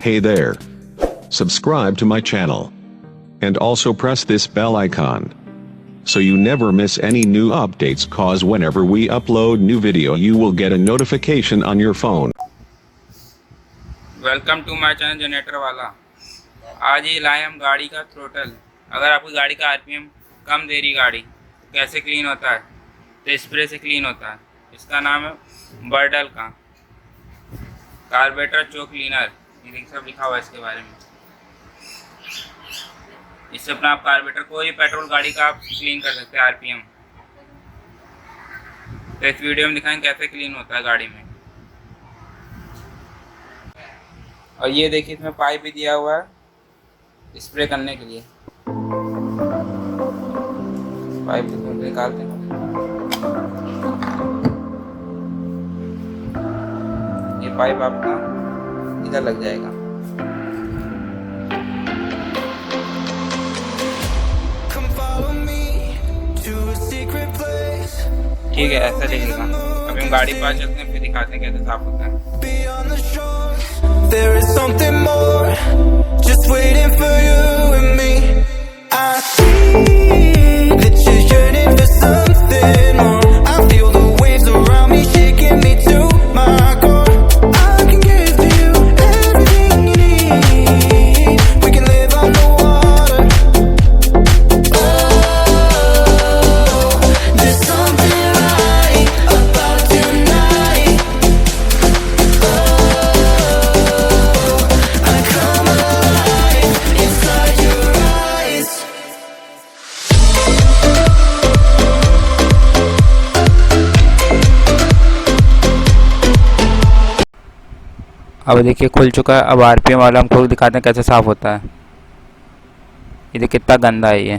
Hey there. Subscribe to my channel. And also press this bell icon. So you never miss any new updates, cause whenever we upload new video you will get a notification on your phone. Welcome to my channel generator वाला। आज ये लाए हम गाड़ी का throttle. अगर आपकी गाड़ी का आरपीएम कम दे रही गाड़ी तो कैसे क्लीन होता है, तो स्प्रे से क्लीन होता है। इसका नाम है बर्डल का कार्बोरेटर चोक क्लीनर। ये सब लिखा हुआ है इसके बारे में। इससे अपना आप कार्बोरेटर कोई पेट्रोल गाड़ी का आप क्लीन कर सकते हैं आरपीएम। तो इस वीडियो में दिखाएंगे कैसे क्लीन होता है गाड़ी में। और ये देखिए इसमें पाइप भी दिया हुआ है स्प्रे करने के लिए। पाइप निकालते हैं। ये पाइप आपका इधर लग जाएगा। ठीक है, ऐसा दिखेगा। अभी हम गाड़ी पास चलते हैं, फिर दिखाते हैं कैसे साफ होता है। There is something more, just waiting for you and me. I see that you're yearning for something more. I feel the waves around me shaking me to my core. I can give to you everything you need. We can live on the water. Oh, there's something right about tonight. अब देखिए खुल चुका है। अब RPM वाला हम खुद दिखाते हैं कैसे साफ होता है। ये देखिए कितना गंदा है। ये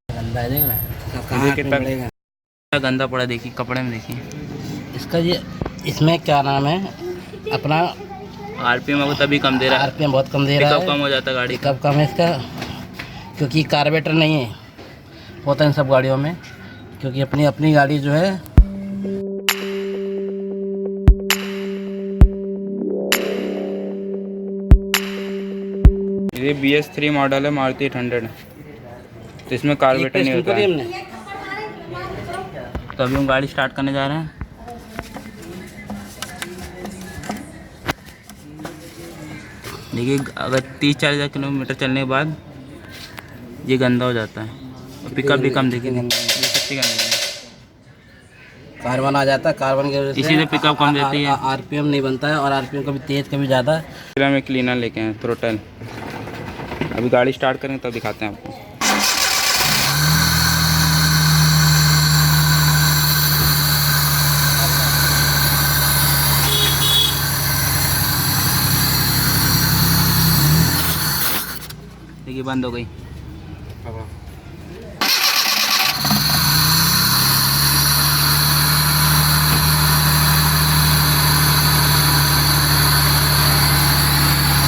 गंदा है, देख रहा है कितना गंदा पड़ा। देखिए कपड़े में देखिए इसका। ये इसमें क्या नाम है अपना आरपीएम को तभी कम दे रहा है। आरपीएम बहुत कम दे रहा है। कब कम हो जाता है गाड़ी कब कम है इसका, क्योंकि कार्बोरेटर नहीं है होता इन सब गाड़ियों में। क्योंकि अपनी अपनी गाड़ी जो है ये BS3 मॉडल है मारुति 800। तो इसमें कार्बोरेटर नहीं होता है। तो अभी हम गाड़ी स्टार्ट करने जा रहे हैं। देखिए अगर 30-40 किलोमीटर चलने के बाद ये गंदा हो जाता है। और पिकअप भी कम देखिए, कार्बन आ जाता है। कार्बन की वजह से इसी से पिकअप कम देती है। आरपीएम नहीं बनता है और आरपीएम कभी तेज कभी ज़्यादा। में क्लीनर लेके आए थ्रोटल। अभी गाड़ी स्टार्ट करेंगे तब दिखाते हैं आपको। देखिए बंद हो गई।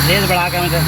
रेस बढ़ा के मुझे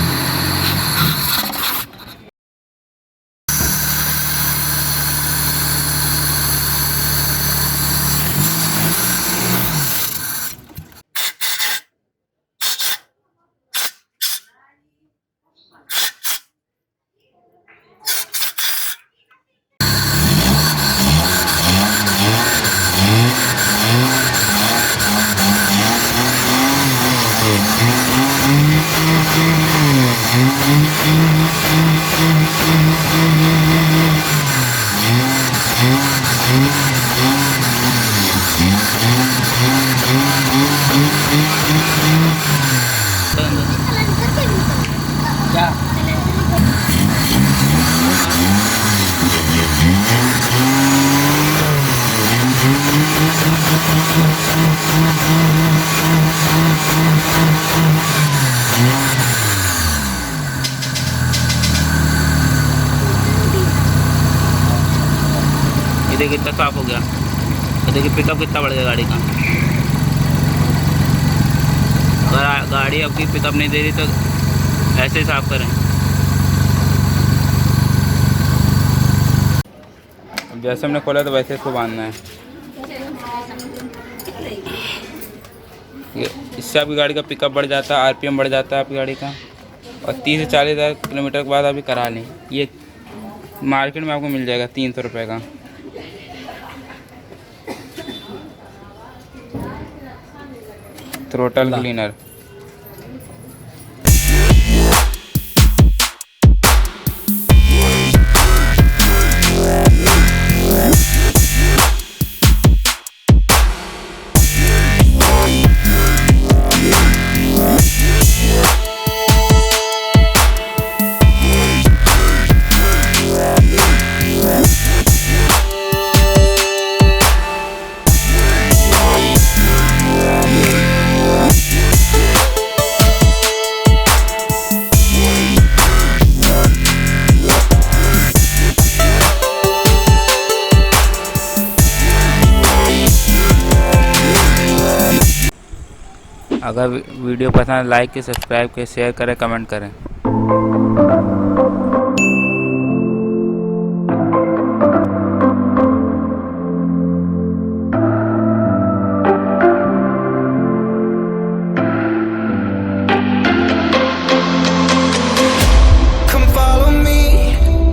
क्या ये देखिए कितना साफ हो गया। और देखिए पिकअप कितना बढ़ गया गाड़ी का। अगर गाड़ी आपकी पिकअप नहीं दे रही तो ऐसे ही साफ करें। जैसे हमने खोला तो वैसे इसको बांधना है। इससे आपकी गाड़ी का पिकअप बढ़ जाता है, RPM बढ़ जाता है आपकी गाड़ी का। और 30 से 40 हज़ार किलोमीटर के बाद अभी करा लें। ये मार्केट में आपको मिल जाएगा 300 रुपये का। Throttle cleaner. अगर वीडियो पसंद लाइक करें, सब्सक्राइब करें, शेयर करें, कमेंट करें। Come follow me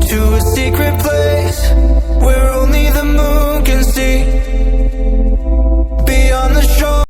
to a secret place